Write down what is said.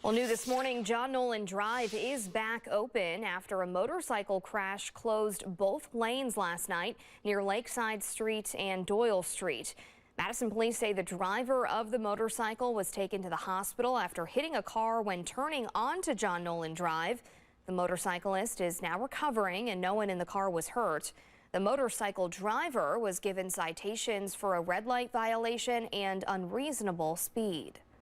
Well, new this morning, John Nolen Drive is back open after a motorcycle crash closed both lanes last night near Lakeside Street and Doyle Street. Madison police say the driver of the motorcycle was taken to the hospital after hitting a car when turning onto John Nolen Drive. The motorcyclist is now recovering and no one in the car was hurt. The motorcycle driver was given citations for a red light violation and unreasonable speed.